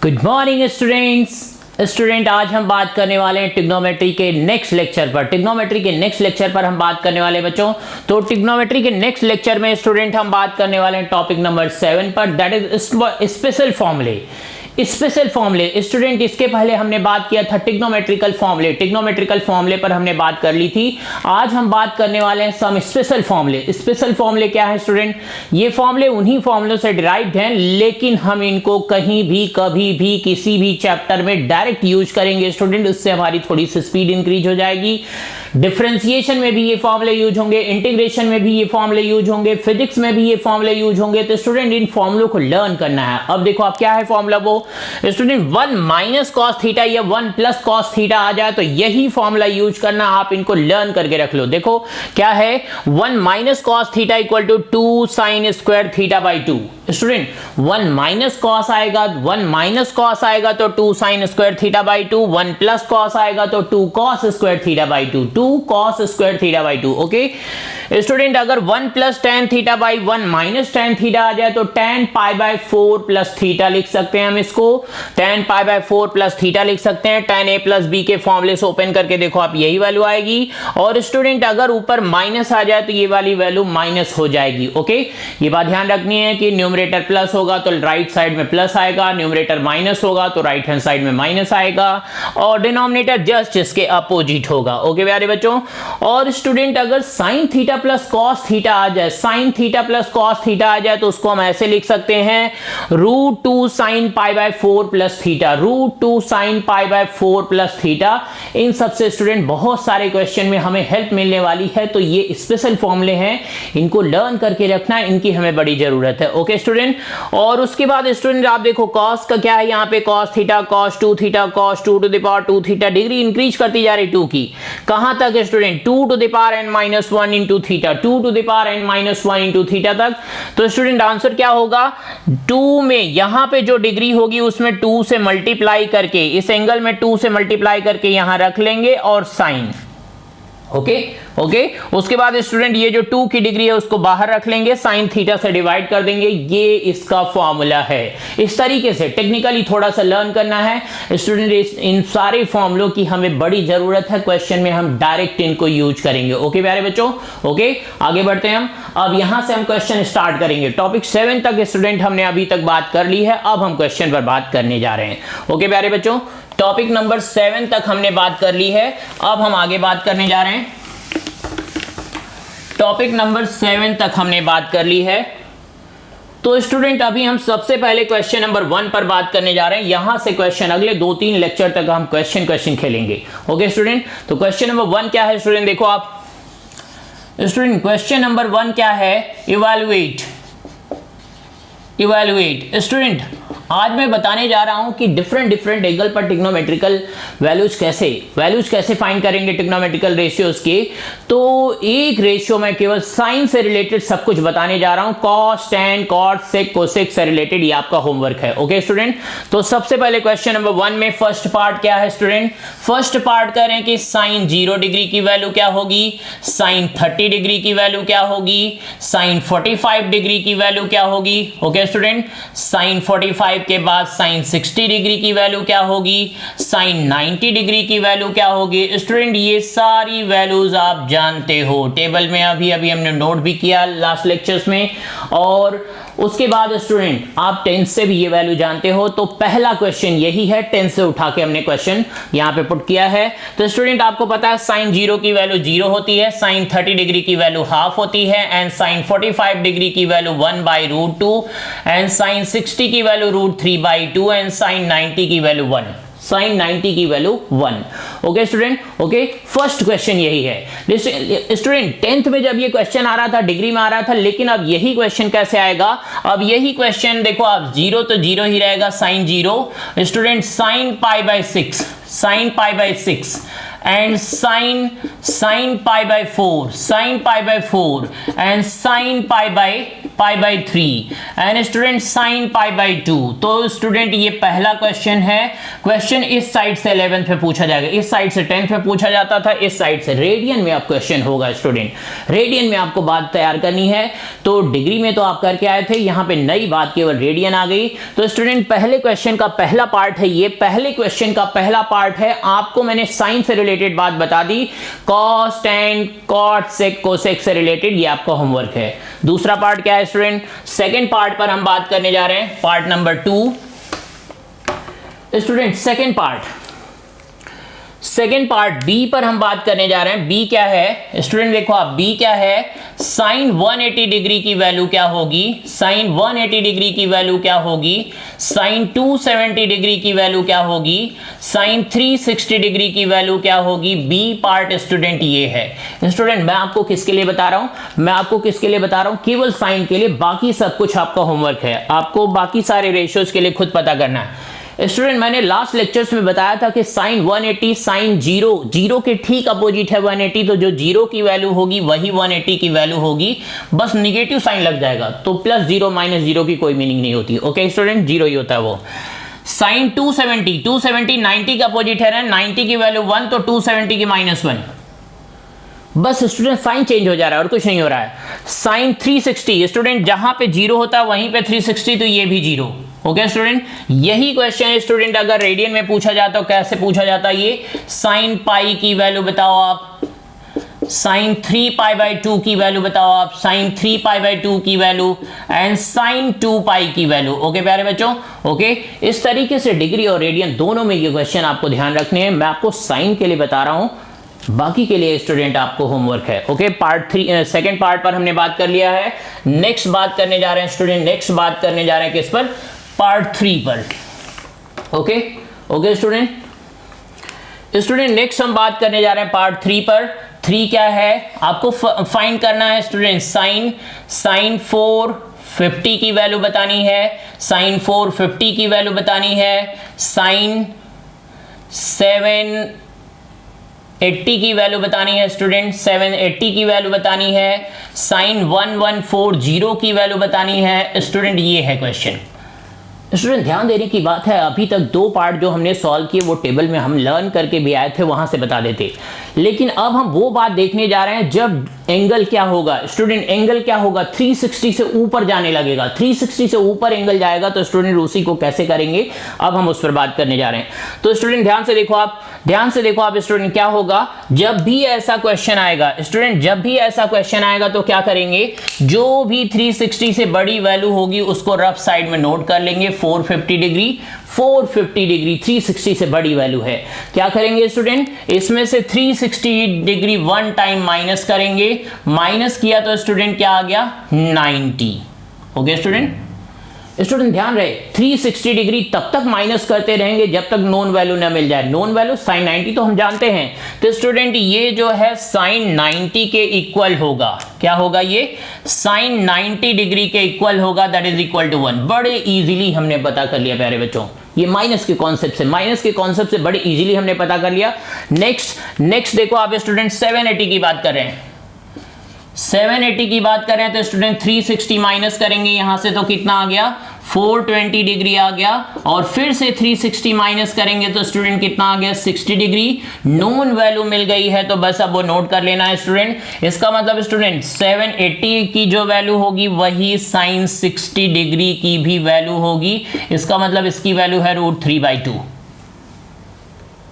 Good morning student आज हम बात करने वाले हैं ट्रिग्नोमेट्री के नेक्स्ट लेक्चर पर हम बात करने वाले हैं बच्चों। तो ट्रिग्नोमेट्री के नेक्स्ट लेक्चर में स्टूडेंट हम बात करने वाले हैं टॉपिक नंबर 7 पर, दैट इज स्पेशल फॉर्मूले। स्टूडेंट इसके पहले हमने बात किया था ट्रिग्नोमेट्रिकल फॉर्मूले पर हमने बात कर ली थी। आज हम बात करने वाले हैं सम स्पेशल फॉर्मूले क्या है स्टूडेंट? ये फॉर्मूले उन्हीं फॉर्मूलों से डिराइव्ड हैं, लेकिन हम इनको कहीं भी कभी भी किसी भी चैप्टर में डायरेक्ट यूज करेंगे स्टूडेंट। इससे हमारी थोड़ी सी स्पीड इंक्रीज हो जाएगी। डिफरेंशिएशन में भी ये फॉर्मूले यूज होंगे, इंटीग्रेशन में भी ये फॉर्मूले यूज होंगे, फिजिक्स में भी ये फॉर्मूले यूज होंगे। तो स्टूडेंट इन फॉर्मूलों को लर्न करना है। अब देखो आप क्या है फॉर्मूला, वो स्टूडेंट 1 माइनस कॉस थीटा या 1 प्लस कॉस थीटा आ जाए तो यही फॉर्मूला यूज करना। आप इनको लर्न करके रख लो। देखो क्या है, 1 minus cos theta equal to 2 sine square theta by 2। Student 1 minus cos आएगा, 1 माइनस कॉस आएगा तो 2 sine square theta by 2, 1 plus cos आएगा तो 2 cos square theta by 2, 2 cos square theta by 2। Okay student, अगर 1 plus tan theta by 1 minus tan theta आ जाए तो tan pi by 4 plus theta लिख सकते हैं। हम इसको tan pi by 4 plus theta लिख सकते हैं। tan a प्लस बी के फॉर्मूले से ओपन करके देखो आप, यही वैल्यू आएगी। और स्टूडेंट अगर ऊपर माइनस आ जाए तो ये वाली वैल्यू माइनस हो जाएगी। ओके ये बात ध्यान रखनी है कि न्यूमरेटर प्लस होगा तो राइट साइड में प्लस आएगा, न्यूमरेटर माइनस होगा तो राइट हैंड साइड में माइनस आएगा, और डिनोमिनेटर जस्ट इसके अपोजिट होगा। ओके प्यारे बच्चों। और स्टूडेंट अगर sine theta plus cos theta आ जाए, तो उसको हम ऐसे लिख सकते हैं √2 sine pi by 4 plus theta, √2 sine pi by 4 plus theta. इन सबसे स्टूडेंट बहुत सारे क्वेश्चन में हमें हेल्प मिलने वाली है। तो ये स्पेशल फॉर्मूले हैं, इनको लर्न करके रखना, इनकी हमें बड़ी जरूरत है। Okay student. और उसके बाद स्टूडेंट आप देखो कॉस का क्या है, यहाँ पे cos theta, cos 2 theta, cos 2 to the power 2 theta, degree increase करती जा रही 2 की। कहां तक student? 2 to the power n-1 into theta, 2 to the power n-1 into theta तक। तो स्टूडेंट आंसर क्या होगा? 2 में यहां पे जो डिग्री होगी उसमें 2 से मल्टीप्लाई करके, इस एंगल में 2 से मल्टीप्लाई करके यहां रख लेंगे और साइन। ओके उसके बाद स्टूडेंट ये जो 2 की डिग्री है उसको बाहर रख लेंगे, साइन थीटा से डिवाइड कर देंगे। ये इसका फॉर्मूला है। इस तरीके से टेक्निकली थोड़ा सा लर्न करना है स्टूडेंट। इन सारे फॉर्मूलों की हमें बड़ी जरूरत है, क्वेश्चन में हम डायरेक्ट इनको यूज करेंगे। ओके प्यारे बच्चों। ओके आगे बढ़ते हैं हम। अब यहां से हम क्वेश्चन स्टार्ट करेंगे। टॉपिक 7 तक स्टूडेंट हमने अभी तक बात कर ली है, अब हम क्वेश्चन पर बात करने जा रहे हैं। ओके प्यारे बच्चों, टॉपिक नंबर 7 तक हमने बात कर ली है, अब हम आगे बात करने जा रहे हैं। टॉपिक नंबर 7 तक हमने बात कर ली है। तो स्टूडेंट अभी हम सबसे पहले क्वेश्चन नंबर 1 पर बात करने जा रहे हैं। यहां से क्वेश्चन अगले 2-3 लेक्चर तक हम क्वेश्चन खेलेंगे। Okay student. तो क्वेश्चन नंबर 1 क्या है स्टूडेंट? देखो आप स्टूडेंट, क्वेश्चन नंबर 1 क्या है? इवैल्यूएट। स्टूडेंट आज मैं बताने जा रहा हूं कि डिफरेंट एंगल पर ट्रिग्नोमेट्रिकल वैल्यूज कैसे फाइंड करेंगे ट्रिग्नोमेट्रिकल रेशियोज के। तो एक रेशियो में केवल साइन से रिलेटेड सब कुछ बताने जा रहा हूं, cos, tan, cot, sec, cosec से रिलेटेड। ये आपका होमवर्क है। Okay student. तो सबसे पहले क्वेश्चन नंबर 1 में फर्स्ट पार्ट क्या है स्टूडेंट? फर्स्ट पार्ट कह रहे हैं कि साइन 0 डिग्री की वैल्यू क्या होगी, साइन 30 डिग्री की वैल्यू क्या होगी, साइन 45 डिग्री की वैल्यू क्या होगी। Okay student. साइन 45 के बाद साइन 60 डिग्री की वैल्यू क्या होगी, साइन 90 डिग्री की वैल्यू क्या होगी। स्टूडेंट ये सारी वैल्यूज आप जानते हो, टेबल में अभी हमने नोट भी किया लास्ट लेक्चर्स में। और उसके बाद स्टूडेंट आप टेंस से भी ये वैल्यू जानते हो। तो पहला क्वेश्चन यही है, टेंस से उठा के हमने क्वेश्चन यहां पे पुट किया है। तो स्टूडेंट आपको पता है साइन 0 की वैल्यू 0 होती है, साइन 30 डिग्री की वैल्यू हाफ होती है, एंड साइन 45 डिग्री की वैल्यू 1/√2, एंड साइन 60 की वैल्यू √3/2, एंड साइन 90 की वैल्यू 1। साइन 90 की value 1। Okay student. Okay first question यही है स्टूडेंट। 10th में जब ये क्वेश्चन आ रहा था डिग्री में आ रहा था, लेकिन अब यही क्वेश्चन कैसे आएगा? अब यही क्वेश्चन देखो आप, 0 तो 0 ही रहेगा, sine 0 student, sine pi by 6 and sin pi by 4 and sin pi by 3 and student sin pi by 2। तो स्टूडेंट ये पहला क्वेश्चन है। क्वेश्चन इस साइड से 11th में पूछा जाएगा, इस साइड से 10th में पूछा जाता था, इस साइड से रेडियन में आप क्वेश्चन होगा स्टूडेंट। रेडियन में आपको बात तैयार करनी है। तो डिग्री में तो आप करके आए थे, यहाँ पे नई बात केवल रेडियन आ गई। तो स्टूडेंट पहले क्वेश्चन का पहला पार्ट है, ये पहले क्वेश्चन का पहला पार्ट है। आपको मैंने साइन से रिलेटेड बात बता दी, cos tan cot sec cosec से रिलेटेड ये आपका होमवर्क है। दूसरा पार्ट क्या है स्टूडेंट? सेकेंड पार्ट पर हम बात करने जा रहे हैं, part number 2। Student second part B पर हम बात करने जा रहे हैं। बी क्या है स्टूडेंट? देखो आप, बी क्या है? साइन 180 डिग्री की वैल्यू क्या होगी? साइन 180 डिग्री की वैल्यू क्या होगी? साइन 270 डिग्री की वैल्यू क्या होगी? साइन 360 डिग्री की वैल्यू क्या होगी? बी पार्ट स्टूडेंट ये है। स्टूडेंट मैं आपको किसके लिए बता रहा हूं? मैं आपको किसके लिए बता रहा हूं? केवल साइन के लिए, बाकी सब कुछ आपका होमवर्क है। आपको बाकी सारे रेशियोज के लिए खुद पता करना है। स्टूडेंट मैंने लास्ट लेक्चर्स में बताया था कि साइन 180 साइन 0 के ठीक अपोजिट है 180, तो जो 0 की वैल्यू होगी वही 180 की वैल्यू होगी, बस निगेटिव साइन लग जाएगा। तो प्लस 0 माइनस 0 की कोई मीनिंग नहीं होती। ओके स्टूडेंट, 0 ही होता है वो। साइन 270 90 का अपोजिट है ना, 90 की वैल्यू 1 तो 270 की -1। बस स्टूडेंट साइन चेंज हो जा रहा है और कुछ नहीं हो रहा है। साइन 360 स्टूडेंट जहां पे 0 होता है वहीं पे 360, तो ये भी 0। ओके स्टूडेंट, यही क्वेश्चन स्टूडेंट अगर रेडियन में पूछा जाता तो कैसे पूछा जाता? ये साइन पाई की वैल्यू बताओ आप, साइन 3 पाई बाई 2 की वैल्यू बताओ आप, साइन 3 पाई बाई 2 की वैल्यू एंड साइन 2 पाई की वैल्यू। ओके प्यारे बच्चों, ओके इस तरीके से डिग्री और रेडियन दोनों में ये क्वेश्चन आपको ध्यान रखने हैं। मैं आपको साइन के लिए बता रहा हूं, बाकी के लिए स्टूडेंट आपको होमवर्क है। ओके सेकंड पार्ट पर हमने बात कर लिया है। नेक्स्ट बात करने जा रहे हैं स्टूडेंट, नेक्स्ट बात करने जा रहे हैं किस पर? पार्ट 3 पर। ओके स्टूडेंट नेक्स्ट हम बात करने जा रहे हैं पार्ट 3 पर। 3 क्या है आपको फाइंड करना है स्टूडेंट? साइन 450 की वैल्यू बतानी है, साइन 450 की वैल्यू बतानी है, साइन 780 की वैल्यू बतानी है स्टूडेंट, 780 की वैल्यू बतानी है, साइन 1140 की वैल्यू बतानी है स्टूडेंट। ये है क्वेश्चन। स्टूडेंट ध्यान देने की बात है, अभी तक 2 पार्ट जो हमने सॉल्व किए वो टेबल में हम लर्न करके भी आए थे, वहां से बता देते। लेकिन अब हम वो बात देखने जा रहे हैं जब एंगल क्या होगा स्टूडेंट? एंगल क्या होगा? 360 से ऊपर जाने लगेगा। 360 से ऊपर एंगल जाएगा तो स्टूडेंट उसी को कैसे करेंगे, अब हम उस पर बात करने जा रहे हैं। तो स्टूडेंट ध्यान से देखो आप स्टूडेंट, क्या होगा जब भी ऐसा क्वेश्चन आएगा स्टूडेंट, जब भी ऐसा क्वेश्चन आएगा तो क्या करेंगे? जो भी 360 से बड़ी वैल्यू होगी उसको रफ साइड में नोट कर लेंगे। 450 डिग्री 360 से बड़ी वैल्यू है। क्या करेंगे स्टूडेंट? इसमें से 360 डिग्री 1 टाइम माइनस करेंगे। माइनस किया तो स्टूडेंट क्या आ गया? 90। ओके स्टूडेंट ध्यान रहे, 360 डिग्री तब तक माइनस करते रहेंगे जब तक नोन वैल्यू ना मिल जाए। नोन वैल्यू साइन 90 तो हम जानते हैं, तो स्टूडेंट ये जो है साइन 90 के इक्वल होगा। क्या होगा? ये साइन 90 डिग्री के इक्वल होगा, दैट इज इक्वल टू 1। बड़े इजीली हमने पता कर लिया प्यारे बच्चों, ये माइनस के कॉन्सेप्ट से बड़े इजीली हमने पता कर लिया। नेक्स्ट देखो आप स्टूडेंट 780 की बात कर रहे हैं। 780 की बात करें तो स्टूडेंट 360 माइनस करेंगे यहां से तो कितना आ गया? 420 डिग्री आ गया, और फिर से 360 माइनस करेंगे तो स्टूडेंट कितना आ गया? 60 डिग्री। नोन वैल्यू मिल गई है तो बस अब वो नोट कर लेना है स्टूडेंट। इसका मतलब स्टूडेंट 780 की जो वैल्यू होगी वही साइन 60 डिग्री की भी वैल्यू होगी। इसका मतलब इसकी वैल्यू है √3/2।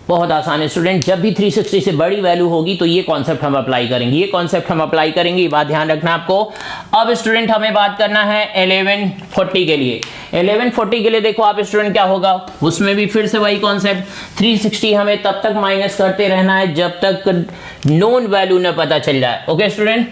बहुत आसान है स्टूडेंट, जब भी 360 से बड़ी वैल्यू होगी तो ये कॉन्सेप्ट हम अप्लाई करेंगे, ये बात ध्यान रखना आपको। अब स्टूडेंट हमें बात करना है 1140 के लिए। 1140 के लिए देखो आप स्टूडेंट क्या होगा, उसमें भी फिर से वही कॉन्सेप्ट, 360 हमें तब तक माइनस करते रहना है जब तक नोन वैल्यू न पता चल जाए। ओके स्टूडेंट,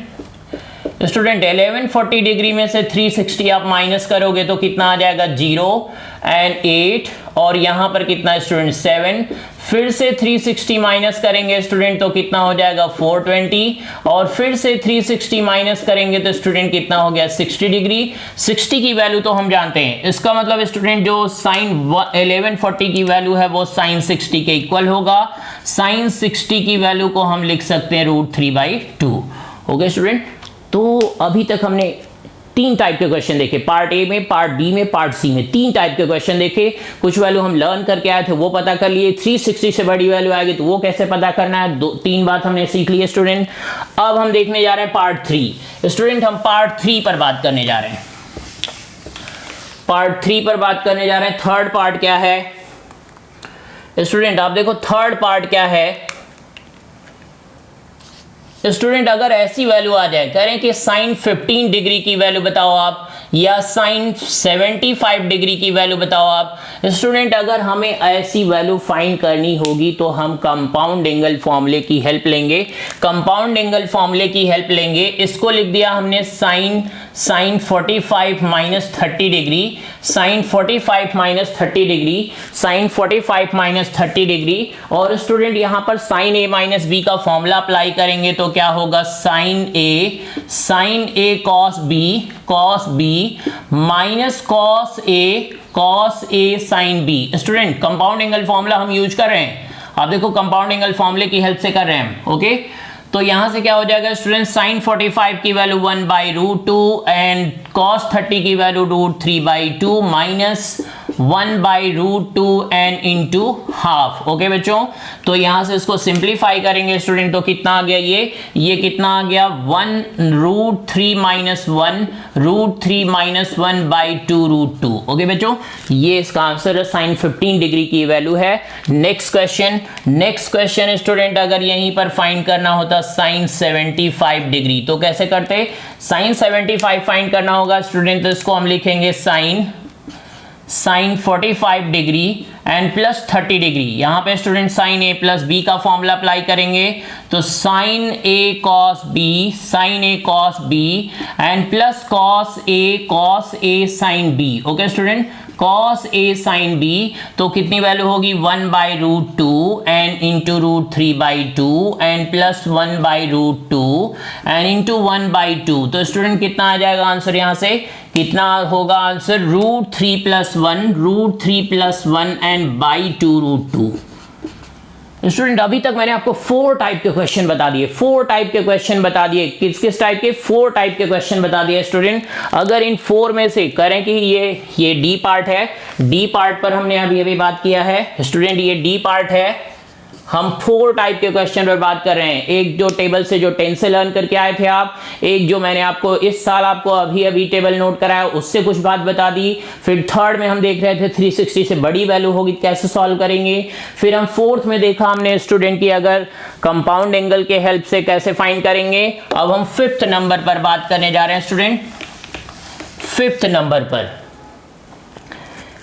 स्टूडेंट 1140 डिग्री में से 360 आप माइनस करोगे तो कितना आ जाएगा 0 एंड 8 और यहां पर कितना स्टूडेंट 7, फिर से 360 माइनस करेंगे स्टूडेंट तो कितना हो जाएगा 420 और फिर से 360 माइनस करेंगे तो स्टूडेंट कितना हो गया 60 डिग्री। 60 की वैल्यू तो हम जानते हैं, इसका मतलब स्टूडेंट जो साइन 1140 की वैल्यू है वो साइन 60 के इक्वल होगा। साइन 60 की वैल्यू को हम लिख सकते हैं √3/2। ओके स्टूडेंट, तो अभी तक हमने 3 टाइप के क्वेश्चन देखे, पार्ट ए में, पार्ट बी में, पार्ट सी में 3 टाइप के क्वेश्चन देखे। कुछ वैल्यू हम लर्न करके आए थे वो पता कर लिए, 360 से बड़ी वैल्यू आएगी तो वो कैसे पता करना है, 3 बात हमने सीख ली है स्टूडेंट। अब हम देखने जा रहे हैं पार्ट 3। स्टूडेंट हम पार्ट 3 पर बात करने जा रहे हैं, पार्ट 3 पर बात करने जा रहे हैं। थर्ड पार्ट क्या है स्टूडेंट, आप देखो थर्ड पार्ट क्या है स्टूडेंट। अगर ऐसी वैल्यू आ जाए, कह रहे हैं कि साइन 15 डिग्री की वैल्यू बताओ आप, या साइन 75 डिग्री की वैल्यू बताओ आप। स्टूडेंट अगर हमें ऐसी वैल्यू फाइंड करनी होगी तो हम कंपाउंड एंगल फॉर्मूले की हेल्प लेंगे। कंपाउंड एंगल फॉर्मूले की हेल्प लेंगे, इसको लिख दिया हमने sine 45 minus 30 degree, sine 45 minus 30 degree, sine 45 minus 30 degree. और स्टूडेंट यहां पर साइन ए माइनस बी का फॉर्मूला अप्लाई करेंगे तो क्या होगा sine A cos B minus cos A sine B. Student compound angle formula हम यूज कर रहे हैं, आप देखो कंपाउंड एंगल फॉर्मूले की हेल्प से कर रहे हैं। ओके, तो यहां से क्या हो जाएगा स्टूडेंट, साइन 45 की वैल्यू 1/√2 एंड कॉस 30 की value √3/2 minus 1/√2 and into half. Okay बच्चों, तो यहां से इसको सिंप्लीफाई करेंगे स्टूडेंट तो कितना आ गया, ये कितना आ गया 1√3 माइनस 1 √3 माइनस 1/2√2। ओके बच्चों, ये इसका आंसर है, साइन 15 डिग्री की वैल्यू है। नेक्स्ट क्वेश्चन स्टूडेंट अगर यहीं पर फाइंड करना होता साइन 75 डिग्री तो कैसे करते, साइन 75 फाइंड करना होगा स्टूडेंट तो इसको हम लिखेंगे sine 45 degree and plus 30 degree. यहां पे student sine A plus B का फॉर्मूला अप्लाई करेंगे तो sine A cos B and plus cos A sine B. Okay student, cos A sine B तो कितनी वैल्यू होगी 1/√2 and into √3/2 and plus 1/√2 and into 1/2। तो student कितना आ जाएगा answer, यहां से कितना होगा answer √3 plus 1 and by 2√2। Student अभी तक मैंने आपको 4 टाइप के क्वेश्चन बता दिए, 4 टाइप के क्वेश्चन बता दिए। किस टाइप के, 4 टाइप के क्वेश्चन बता दिए स्टूडेंट। अगर इन 4 में से करें कि ये डी पार्ट है, डी पार्ट पर हमने अभी बात किया है स्टूडेंट, ये डी पार्ट है, हम 4 टाइप के क्वेश्चन पर बात कर रहे हैं। एक जो टेबल से जो 10 से लर्न करके आए थे आप, एक जो मैंने आपको इस साल आपको अभी टेबल नोट कराया उससे कुछ बात बता दी, फिर थर्ड में हम देख रहे थे 360 से बड़ी वैल्यू होगी कैसे सॉल्व करेंगे, फिर हम फोर्थ में देखा हमने स्टूडेंट की अगर कंपाउंड एंगल के हेल्प से कैसे फाइंड करेंगे। अब हम 5th नंबर पर बात करने जा रहे हैं स्टूडेंट, 5th नंबर पर।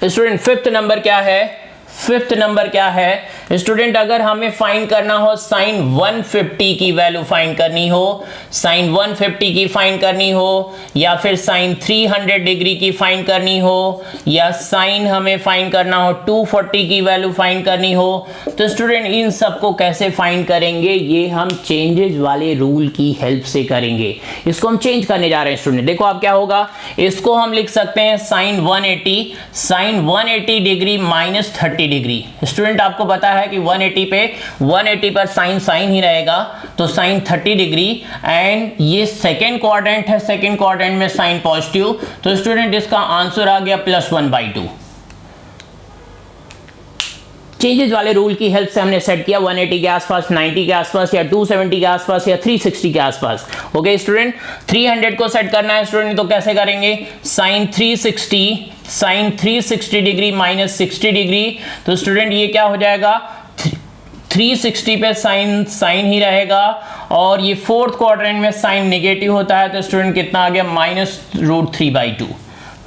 स्टूडेंट 5th नंबर क्या है, 5th नंबर क्या है स्टूडेंट, अगर हमें फाइंड करना हो साइन 150 की वैल्यू फाइंड करनी हो, साइन 150 की फाइंड करनी हो, या फिर साइन 300 डिग्री की फाइंड करनी हो, या साइन हमें फाइंड करना हो 240 की वैल्यू फाइंड करनी हो, तो स्टूडेंट इन सबको कैसे फाइंड करेंगे, ये हम चेंजेस वाले रूल की हेल्प से करेंगे। इसको हम चेंज करने जा रहे हैं स्टूडेंट। देखो आप क्या होगा, इसको हम लिख सकते हैं sine 180 degree minus 30 degree. Student आपको पता है कि 180 पर साइन ही रहेगा, तो साइन 30 डिग्री एंड ये सेकेंड क्वाड्रेंट है, सेकेंड क्वाड्रेंट में साइन पॉजिटिव, तो स्टूडेंट इसका आंसर आ गया प्लस 1/2। चेंजेस वाले रूल की हेल्प से हमने सेट किया 180 के आसपास, 90 के आसपास, या 270 के आसपास, या 360 के आसपास। ओके स्टूडेंट, 300 को सेट करना है स्टूडेंट तो कैसे करेंगे, साइन 360 डिग्री माइनस 60 डिग्री, तो स्टूडेंट ये क्या हो जाएगा 360 पे साइन ही रहेगा, और ये फोर्थ क्वाड्रेंट में साइन नेगेटिव होता है, तो स्टूडेंट कितना आ गया -√3/2।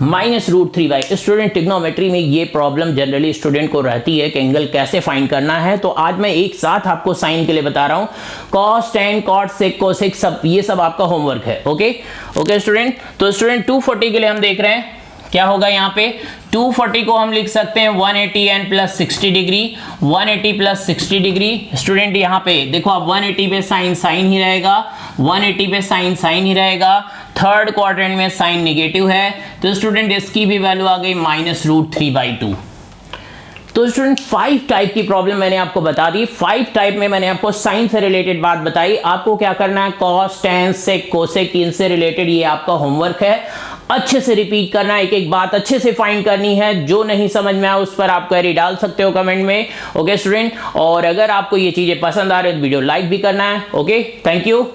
-√3/। स्टूडेंट ट्रिग्नोमेट्री में ये प्रॉब्लम जनरली स्टूडेंट को रहती है कि एंगल कैसे फाइंड करना है, तो आज मैं एक साथ आपको साइन के लिए बता रहा हूं। Cos, tan, cot, sec, cosec, सब ये सब आपका होमवर्क है। Okay student. तो स्टूडेंट 240 के लिए हम देख रहे हैं क्या होगा यहाँ पे। 240 को हम लिख सकते हैं 180n + 60 डिग्री, 180 + 60 डिग्री। स्टूडेंट यहाँ पे देखो आप 180 पे साइन ही रहेगा, 180 पे साइन ही रहेगा। थर्ड क्वाड्रेंट में साइन नेगेटिव है, तो स्टूडेंट इसकी भी वैल्यू आ गई -√3/2। तो स्टूडेंट 5 टाइप की प्रॉब्लम मैंने आपको बता दी। 5 टाइप में मैंने आपको साइन से रिलेटेड बात बताई। आपको क्या करना है, कॉस, टेन, सेक, कोसेक, इनसे रिलेटेड ये आपका होमवर्क है। अच्छे से रिपीट करना, एक एक बात अच्छे से फाइंड करनी है। जो नहीं समझ में आया उस पर आप क्वेरी डाल सकते हो कमेंट में। ओके स्टूडेंट, और अगर आपको ये चीजें पसंद आ रही है तो वीडियो लाइक भी करना है। Okay, thank you.